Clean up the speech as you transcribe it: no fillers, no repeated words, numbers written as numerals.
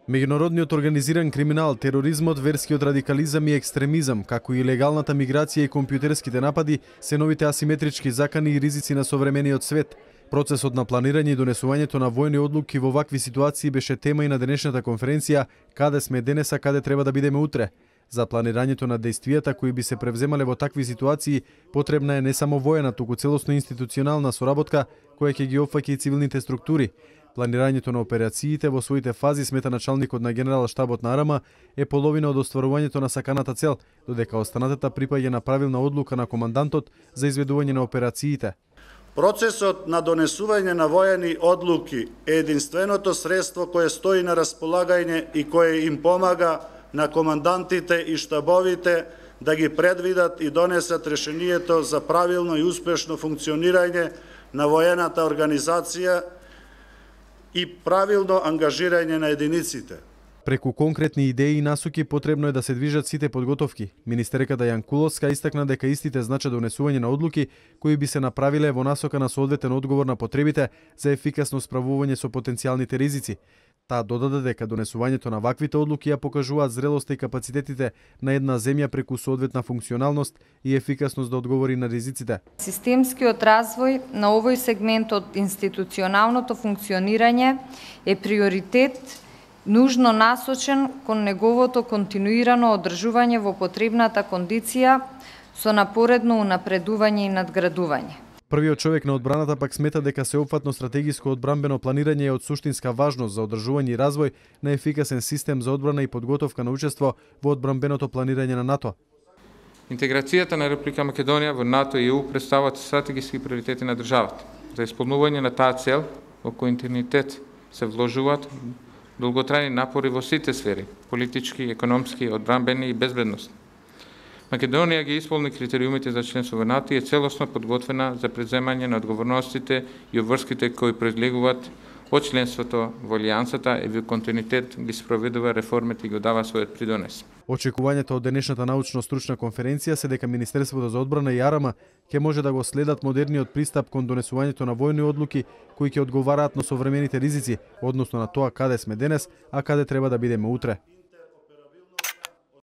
Меѓународниот организиран криминал, тероризмот, верскиот радикализам и екстремизам, како и легалната миграција и компјутерските напади се новите асиметрички закани и ризици на современиот свет. Процесот на планирање и донесувањето на војни одлуки во вакви ситуации беше тема и на денешната конференција "Каде сме денес, а каде треба да бидеме утре". За планирањето на дејствијата кои би се превземале во такви ситуации, потребна е не само воена, туку целосно институционална соработка која ќе ги опфаќа и цивилните структури. Планирањето на операциите во своите фази, смета началникот на генерал штабот на АРМА, е половина од остварувањето на саканата цел, додека останатата припаѓа на правилна одлука на командантот за изведување на операциите. Процесот на донесување на воени одлуки е единственото средство кое стои на располагање и кое им помага на командантите и штабовите да ги предвидат и донесат решението за правилно и успешно функционирање на воената организација и правилно ангажирање на единиците. Преку конкретни идеи и насоки потребно е да се движат сите подготовки. Министерката Јанкуловска истакна дека истите значат донесување на одлуки кои би се направиле во насока на соодветен одговор на потребите за ефикасно справување со потенцијалните ризици. Таа додаде дека донесувањето на ваквите одлуки ја покажуваат зрелоста и капацитетите на една земја преку соодветна функционалност и ефикасност да одговори на ризиците. Системскиот развој на овој сегмент од институционалното функционирање е приоритет нужно насочен кон неговото континуирано одржување во потребната кондиција со напоредно унапредување и надградување. Првиот човек на одбраната пак смета дека сеопфатно стратегиско одбранбено планирање е од суштинска важност за одржување и развој на ефикасен систем за одбрана и подготовка на учество во одбранбеното планирање на НАТО. Интеграцијата на Република Македонија во НАТО и ЕУ представуваат стратегиски приоритети на државата. За исполнување на таа цел, во континуитет се вложуваат долготрајни напори во сите сфери – политички, економски, одбранбени и безбедностни. Македонија ги исполни критериумите за членство во НАТО и е целосно подготвена за преземање на одговорностите и обврските кои произлегуваат од членството во Алијансата и во континуитет ги спроведува реформите и го дава својот придонес. Очекувањето од денешната научно-стручна конференција се дека Министерството за одбрана и АРМА ќе може да го следат модерниот пристап кон донесувањето на војни одлуки кои ќе одговараат на современите ризици, односно на тоа каде сме денес, а каде треба да бидеме утре.